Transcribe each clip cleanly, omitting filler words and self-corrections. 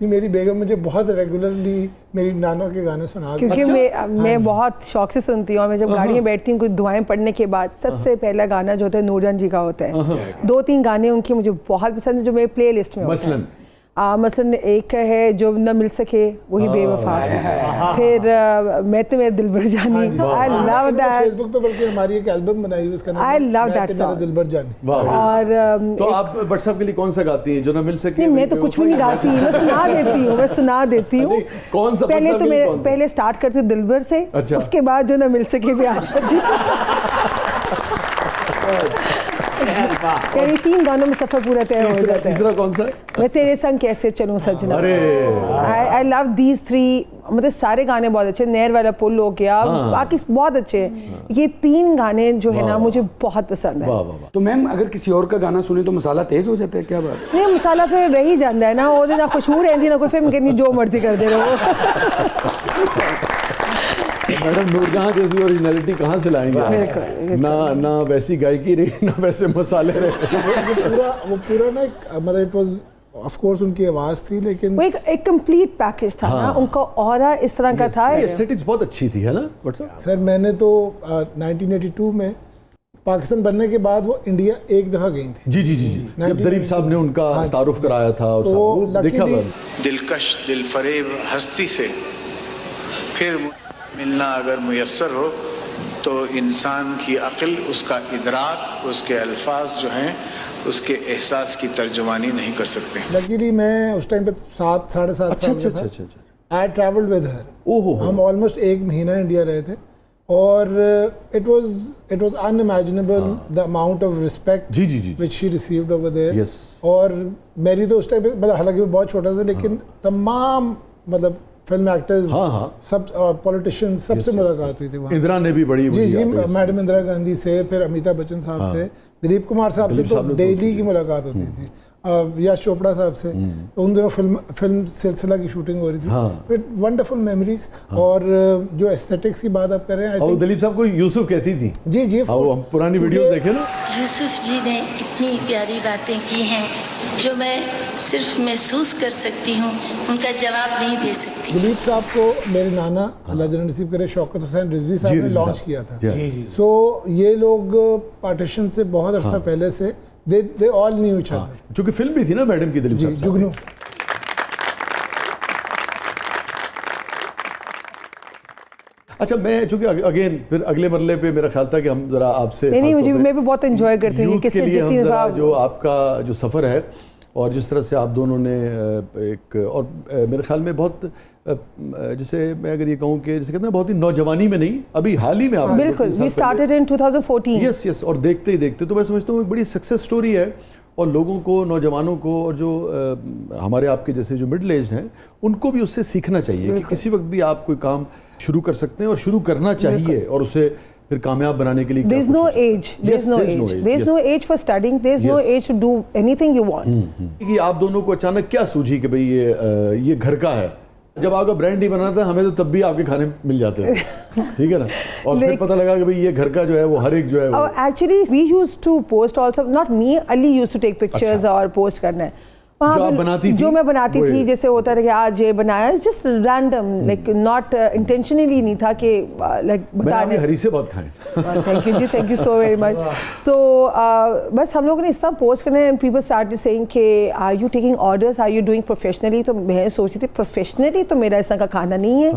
मेरी बेगम मुझे बहुत रेगुलरली मेरी नाना के गाने सुना, क्योंकि मैं बहुत शौक से सुनती हूँ और मैं जब गाड़ी में बैठती हूँ कुछ दुआएं पढ़ने के बाद सबसे पहला गाना जो होता है नूरजान जी का होता है। 2-3 गाने उनके मुझे बहुत पसंद है जो मेरे प्ले लिस्ट में होते हैं। मसलन एक है जो न मिल सके वही बेवफा, फिर मैं तो मेरे दिलबर जानी, आई लव दैट। फेसबुक पे बल्कि हमारी एक एल्बम बनाई हुई उसका नाम आई लव दैट सॉन्ग, दिलबर जानी। और तो आप व्हाट्सएप के लिए कौन सा गाती हैं जो न मिल सके? मैं तो कुछ भी नहीं गाती, मैं सुना देती हूँ। कौन सा? पहले तो मैं पहले स्टार्ट करती हूँ दिलबर से, उसके बाद जो न मिल सके भी आ जाती। यानी 3 गानों में सफर पूरा तय हो जाता है। तीसरा कौन सा? मैं तेरे संग कैसे चलूं सजना। अरे आई लव दीज 3, मतलब सारे गाने बहुत अच्छे, नहर वाला पुल हो गया, बाकी बहुत अच्छे हैं। ये 3 गाने जो है ना मुझे बहुत पसंद है। तो मैम अगर किसी और का गाना सुने तो मसाला तेज हो जाता है क्या बात? नहीं, मसाला फिर रह ही जाता है ना, वो ना खुशबू रहती ना कोई फिल्म कहती जो मर्जी कर दे रहो। मैडम नूरजहां जैसी ओरिजिनलिटी कहाँ से लाएंगे? ना वैसी गायकी रही, ना वैसे मसाले रहे। वो पूरा ना एक मतलब इट वाज ऑफ कोर्स उनकी आवाज थी, लेकिन वो एक कंप्लीट पैकेज था ना, उनका ऑरा इस तरह का था। एस्थेटिक्स बहुत अच्छी थी, है ना? सर मैंने तो 1982 में पाकिस्तान बनने के बाद वो इंडिया एक दफा गई थी। जी जब दरीप साहब ने उनका तारुफ कराया था और तो देखा दिलकश दिलफरेब हस्ती से फिर मिलना अगर मुयस्सर हो तो इंसान की अक्ल, उसका इदराक, उसके अल्फाज जो हैं उसके एहसास की तर्जुमानी नहीं कर सकते। लकीली मैं उस टाइम पे 7-7.5 साल का था। I travelled with her. हम ऑलमोस्ट 1 महीना इंडिया रहे थे और it was unimaginable the amount of respect which she received over there. और मेरी तो उस टाइम पे मतलब हालांकि वो बहुत छोटा था, लेकिन तमाम मतलब फिल्म एक्टर्स, सब पॉलिटिशियंस, सबसे मुलाकात हुई थी वहाँ। इंदिरा ने भी बड़ी जी मैडम इंदिरा गांधी से, फिर अमिताभ बच्चन साहब से, दिलीप कुमार साहब से तो डेली की मुलाकात होती थी, यश चोपड़ा साहब से। तो उन दिनों फिल्म सिलसिला की शूटिंग हो रही थी। फिर वंडरफुल मेमोरीज। और जो एस्थेटिक्स की बात आप कर रहे हैं, और दिलीप साहब को यूसुफ कहती थी। जी हम पुरानी वीडियोस देखे ना। यूसुफ जी ने इतनी प्यारी बातें की हैं जो मैं सिर्फ महसूस कर सकती हूँ, उनका जवाब नहीं दे सकती। दिलीप साहब को मेरे नाना अल्लाह जन्नत नसीब करे शौकत हुसैन रिजवी साहब ने लॉन्च किया था। सो ये लोग पार्टीशन से बहुत अर्सा पहले से they all knew each other। क्योंकि फिल्म भी थी ना मैडम की दिलीप साहब, जुगनू। अच्छा, मैं चूंकि अगेन फिर अगले मरले पे मेरा ख्याल था कि हम जरा आपसे नहीं मैं भी बहुत एंजॉय करती हूँ के लिए हम जरा जो आपका जो सफ़र है और जिस तरह से आप दोनों ने एक और मेरे ख्याल में बहुत जैसे मैं अगर ये कहूँ कि जैसे कहते हैं बहुत ही नौजवानी में नहीं, अभी हाल ही में आप बिल्कुल वी स्टार्टेड इन 2014। यस और देखते ही देखते तो मैं समझता हूँ एक बड़ी सक्सेस स्टोरी है और लोगों को, नौजवानों को और जो हमारे आपके जैसे जो मिडिल एज हैं उनको भी उससे सीखना चाहिए कि किसी वक्त भी आप कोई काम शुरू कर सकते हैं और शुरू करना चाहिए और उसे फिर कामयाब बनाने के लिए there's no age for studying, there's no age to do anything you want। कि आप दोनों को अचानक क्या सूझी कि भाई ये घर का है? जब आपका ब्रांड नहीं बना था हमें तो तब भी आपके खाने मिल जाते हैं, ठीक है ना? और फिर पता लगा कि भाई ये घर का जो है वो हर एक जो है वो actually we used to post also, not me, Ali used to take pictures और पोस्ट करना है। जो आप बनाती थी? जो मैं बनाती थी, जैसे होता था कि आज ये बनाया, just random, like not intentionally नहीं था कि लाइक बताने। हरी से बहुत खाएं। Thank you ji, thank you so very much. तो बस हम लोगों ने इस तरह पोस्ट करना एंड पीपल स्टार्टेड सेइंग कि are you taking orders, are you doing professionally? तो मैं सोची थी प्रोफेशनली तो मेरा इस तरह का खाना नहीं है।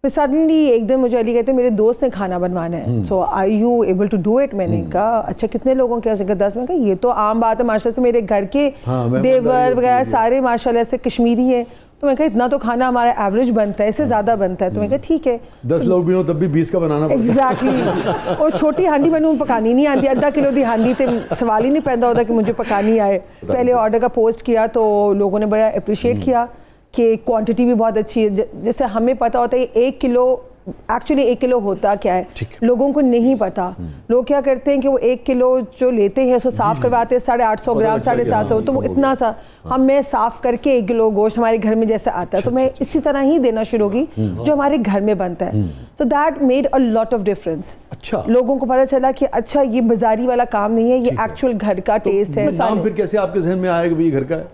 फिर सडनली एक दिन मुझे अली कहते मेरे दोस्त ने खाना बनवाना है, so are you able to do it? मैंने कहा अच्छा कितने लोगों के? 10। में कहा ये तो आम बात है, माशाल्लाह से मेरे घर के देवर वगैरह सारे माशाल्लाह से कश्मीरी हैं, तो मैं कहा इतना तो खाना हमारा एवरेज बनता है, इससे ज़्यादा बनता है। तो मैं कहा ठीक है, 10 लोग भी हो तब भी 20 का बनाना पड़ता है। एग्जैक्टली। और छोटी हांडी मैंने पकानी नहीं आती, आधा किलो की हांडी तो सवाल ही नहीं पैदा होता कि मुझे पकानी आए। पहले ऑर्डर का पोस्ट किया तो लोगों ने बड़ा अप्रिशिएट किया कि क्वांटिटी भी बहुत अच्छी है। जैसे हमें पता होता है 1 किलो, एक्चुअली 1 किलो होता क्या है लोगों को नहीं पता। लोग क्या करते हैं कि वो 1 किलो जो लेते हैं उसको साफ करवाते हैं 850 ग्राम 750, तो वो इतना सा हम मैं साफ करके 1 किलो गोश्त हमारे घर में जैसे आता है तो मैं इसी तरह ही देना शुरू की जो हमारे घर में बनता है। तो that made a lot of difference. अच्छा, लोगों को पता चला कि अच्छा ये बाजारी वाला काम नहीं है, ये एक्चुअल घर का टेस्ट है। नाम फिर कैसे आपके जहन में आया कि भाई घर का है?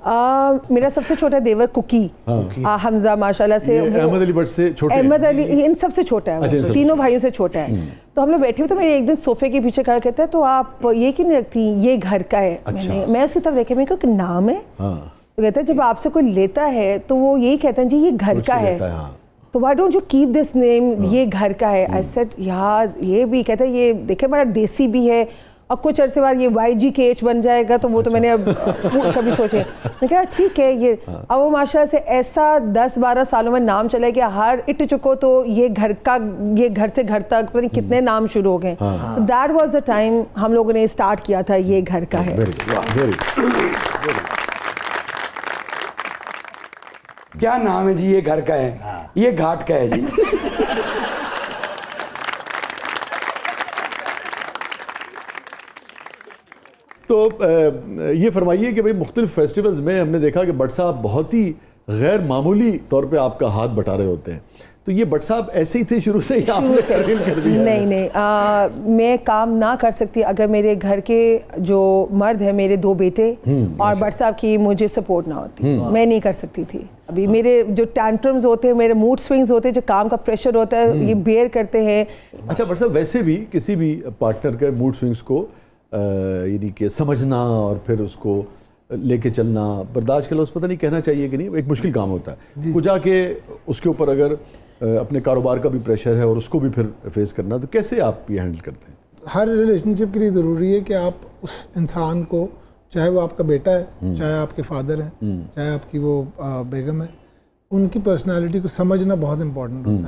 मेरा सबसे छोटा देवर कुकी, हमजा माशाल्लाह से, अहमद अली भट्ट से छोटे, अहमद अली इन सबसे छोटा है, अच्छा, तीनों भाइयों से छोटा है। तो हम लोग बैठे हुए, तो मेरे एक दिन सोफे के पीछे खड़ा कहता है तो आप ये क्यों नहीं रखती, ये घर का है। अच्छा। मैं उसकी तरफ देखे, मेरे को नाम है। तो कहता है जब आपसे कोई लेता है तो वो यही कहते हैं जी ये घर का है, तो why don't you keep this name, ये घर का है। आई सेड यार ये भी, कहता है ये देखे बड़ा देसी भी है, और कुछ अरसे बाद ये YGKH बन जाएगा, तो वो तो मैंने अब कभी सोचे। मैं कहा ठीक है ये, अब वो माशाल्लाह से ऐसा 10-12 सालों में नाम चला कि हर इट चुको तो ये घर का, ये घर से घर तक पता नहीं कितने नाम शुरू हो गए। So that was the time हम लोगों ने स्टार्ट किया था ये घर का है। क्या नाम है जी? ये घर का है, ये घाट का है जी। तो ये फरमाइए कि भाई मुख्तलिफ फेस्टिवल्स में हमने देखा कि भट्ट साहब बहुत ही गैर मामूली तौर पे आपका हाथ बटा रहे होते हैं, तो ये भट्ट साहब ऐसे ही थे शुरू से ही आपने ट्रेन कर दिया? नहीं, मैं काम ना कर सकती अगर मेरे घर के जो मर्द है, मेरे 2 बेटे और भट्ट साहब की मुझे सपोर्ट ना होती, मैं नहीं कर सकती थी। अभी मेरे जो टैंट्रम्स होते हैं, मेरे मूड स्विंग्स होते हैं, जो काम का प्रेशर होता है, ये बेयर करते हैं। अच्छा भट्ट साहब, वैसे भी किसी भी पार्टनर के मूड स्विंग्स को यानी कि समझना और फिर उसको लेके चलना, बर्दाश्त के लफ्ज़ पता नहीं कहना चाहिए कि नहीं, एक मुश्किल काम होता है। कुछ जाके उसके ऊपर अगर अपने कारोबार का भी प्रेशर है और उसको भी फिर फेस करना, तो कैसे आप ये हैंडल करते हैं? हर रिलेशनशिप के लिए ज़रूरी है कि आप उस इंसान को, चाहे वो आपका बेटा है, चाहे आपके फादर हैं, चाहे आपकी वो बेगम है, उनकी पर्सनालिटी को समझना बहुत इंपॉर्टेंट होता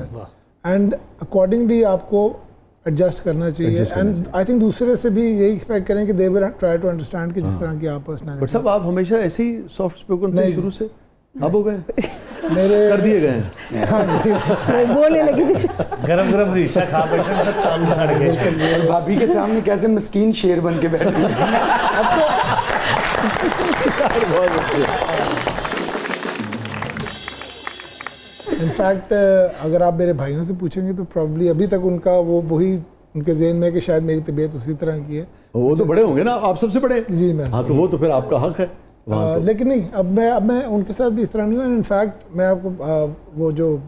है एंड अकॉर्डिंगली आपको एडजस्ट करना चाहिए। एंड आई थिंक दूसरे से भी यही एक्सपेक्ट करें कि they will try to understand कि जिस तरह की आप पर्सनालिटी। बट साहब आप हमेशा ऐसे ही सॉफ्ट स्पोकन थे शुरू से, अब हो गए मेरे कर दिए गए हैं? बोलने लगी गरम गरम रिश्ता खा बैठे तालू खड़ गए। और भाभी के सामने कैसे मस्कीन शेर बन के बैठे। इनफैक्ट अगर आप मेरे भाइयों से पूछेंगे तो प्रॉब्ली अभी तक उनका वो वही उनके ज़हन में कि शायद मेरी तबीयत उसी तरह की है। वो तो बड़े होंगे ना, आप सबसे बड़े? जी मैं। हाँ, तो वो तो फिर आपका हक है। लेकिन नहीं, अब मैं उनके साथ भी इस तरह नहीं हूँ। इनफैक्ट मैं आपको वो जो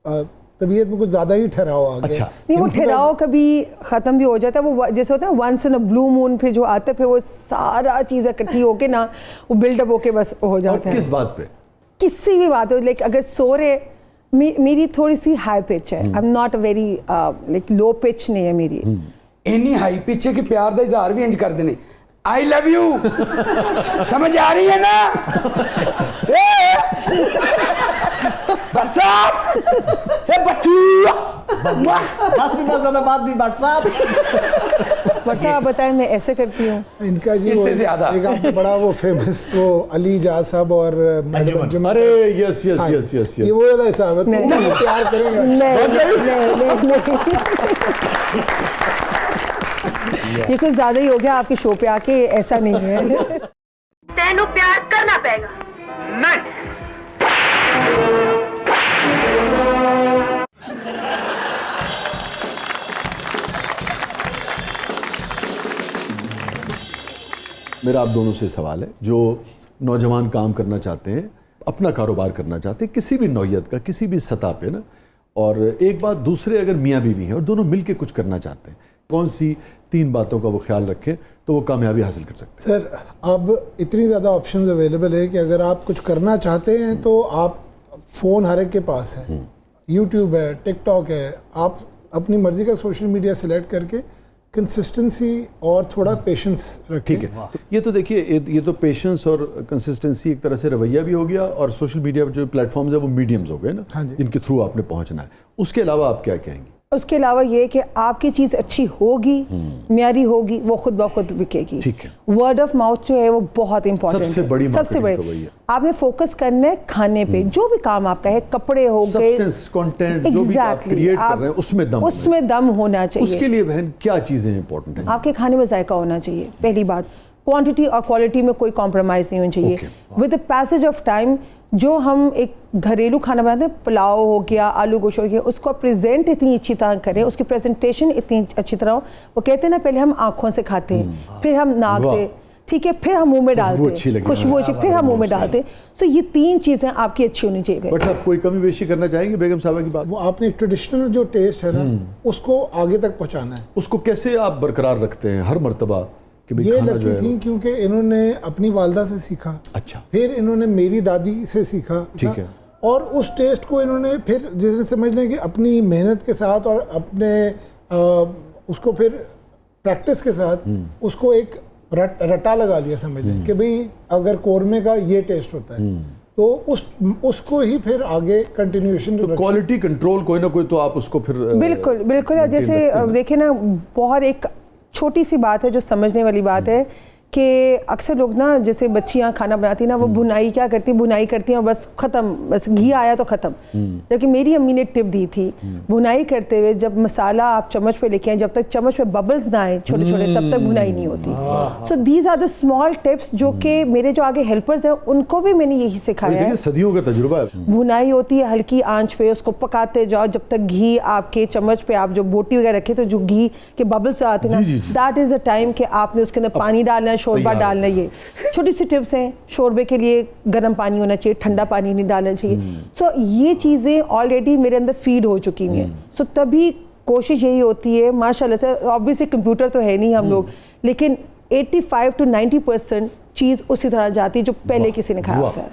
तबीयत में कुछ ज़्यादा ही ठहराव आ गया। अच्छा। नहीं, वो ठहराव कभी ख़त्म भी हो जाता है, वो जैसे होता है once in a blue moon, फिर जो आता है फिर वो सारा चीज़ इकट्ठी होके ना वो बिल्डअप होके बस हो जाता है। किस बात पे? किसी भी बात हो, लाइक अगर सो रहे, मेरी थोड़ी सी हाई पिच है, I am not a very like low pitch नहीं है मेरी। इन्नी हाई पिच है कि प्यार का इजहार भी इंज कर देने, आई लव यू, समझ आ रही है ना? बस भी बहुत ज्यादा बात नहीं भट्ट साहब। भट्ट साहब आप बताएं, मैं ऐसे करती हूँ। इनका जी इससे वो ज्यादा। एक आपको बड़ा वो फेमस वो अली जा साहब और मैडम, अरे यस यस यस यस ये यस। वो वाला हिसाब है, तो नहीं। वो प्यार करेंगे। नहीं। ये कुछ ज्यादा ही हो गया आपके शो पे आके, ऐसा नहीं है। तेनू प्यार करना पेगा। नहीं। मेरा आप दोनों से सवाल है, जो नौजवान काम करना चाहते हैं, अपना कारोबार करना चाहते हैं, किसी भी नौयत का, किसी भी सतह पे ना, और एक बात दूसरे अगर मियाँ बीवी हैं और दोनों मिलके कुछ करना चाहते हैं, कौन सी 3 बातों का वो ख्याल रखें तो वो कामयाबी हासिल कर सकते हैं? सर अब इतनी ज़्यादा ऑप्शंस अवेलेबल है कि अगर आप कुछ करना चाहते हैं तो आप फ़ोन हर एक के पास है, यूट्यूब है, टिकटॉक है, आप अपनी मर्ज़ी का सोशल मीडिया सेलेक्ट करके कंसिस्टेंसी और थोड़ा पेशेंस रखें। ठीक है, ये तो देखिए, ये तो पेशेंस और कंसिस्टेंसी एक तरह से रवैया भी हो गया, और सोशल मीडिया पर जो प्लेटफॉर्म्स है वो मीडियम्स हो गए ना, हाँ जी। जिनके थ्रू आपने पहुंचना है। उसके अलावा आप क्या कहेंगी? उसके अलावा ये कि आपकी चीज़ अच्छी होगी, म्यारी होगी, वो खुद ब खुद बिकेगी। ठीक है। वर्ड ऑफ माउथ जो है वो बहुत इंपॉर्टेंट है। सबसे बड़ी सबसे marketing तो वही है। आपने फोकस करना है खाने पे, जो भी काम आपका है, कपड़े हो गए, सब्सटेंस, कंटेंट, जो भी आप क्रिएट कर रहे हैं उसमें दम होना चाहिए। उसके लिए बहन क्या चीज़ें इंपॉर्टेंट हैं? आपके खाने में जायका होना चाहिए, पहली बात। क्वांटिटी और क्वालिटी में कोई कॉम्प्रोमाइज़ नहीं होनी चाहिए। With the passage of time जो हम एक घरेलू खाना बनाते हैं, पुलाव हो गया, आलू गोश्त हो गया, उसको प्रेजेंट इतनी अच्छी तरह करें, उसकी प्रेजेंटेशन इतनी अच्छी तरह हो। वो कहते हैं ना, पहले हम आँखों से खाते हैं, फिर हम नाक से, ठीक है, फिर हम मुंह में डालते हैं, खुशबू अच्छी, फिर हम मुंह में डालते हैं। तो ये 3 चीज़ें आपकी अच्छी होनी चाहिए। बट साहब कोई कमी बेशी करना चाहेंगे बेगम साहबा की बात? वो आपने ट्रेडिशनल जो टेस्ट है ना, उसको आगे तक पहुंचाना है। उसको कैसे आप बरकरार रखते हैं हर मर्तबा कि भाई ये खाना जो लकी है थी क्योंकि इन्होंने अपनी वालदा से सीखा, अच्छा, फिर इन्होंने मेरी दादी से सीखा, ठीक है, और उस टेस्ट को इन्होंने फिर जैसे समझ लें कि अपनी मेहनत के साथ और अपने उसको फिर प्रैक्टिस के साथ उसको एक रटा लगा लिया, समझ लें कि भाई अगर कोरमे का ये टेस्ट होता है तो उसको ही फिर आगे कंटिन्यूएशन। तो क्वालिटी कंट्रोल कोई ना कोई तो आप उसको फिर बिल्कुल बिल्कुल। जैसे देखिए ना, बहुत एक छोटी सी बात है जो समझने वाली बात है कि अक्सर लोग ना, जैसे बच्चियां खाना बनाती ना, वो भुनाई क्या करती, भुनाई करती हैं और बस ख़त्म, बस घी आया तो ख़त्म। जबकि मेरी अम्मी ने टिप दी थी, भुनाई करते हुए जब मसाला आप चम्मच पे लेके आए, जब तक चम्मच पे बबल्स ना आए छोटे छोटे, तब तक भुनाई नहीं होती। So these are the small tips जो कि मेरे जो आगे हेल्पर्स हैं उनको भी मैंने यही सिखाया है। सदियों का तजुर्बा है। भुनाई होती है हल्की आंच पे, उसको पकाते जाओ जब तक घी आपके चम्मच पे, आप जो बोटी वगैरह रखे तो जो घी के बबल्स आते हैं ना, दैट इज द टाइम कि आपने उसके अंदर पानी डालना है, शोरबा डालना। ये छोटी सी टिप्स हैं। शोरबे के लिए गर्म पानी होना चाहिए, ठंडा पानी नहीं डालना चाहिए। सो ये चीज़ें ऑलरेडी मेरे अंदर फीड हो चुकी हैं। सो तभी कोशिश यही होती है, माशाल्लाह से, ऑब्वियसली कंप्यूटर तो है नहीं हम लोग, लेकिन 85 to 90% चीज़ उसी तरह जाती है जो पहले किसी ने खाया होता है।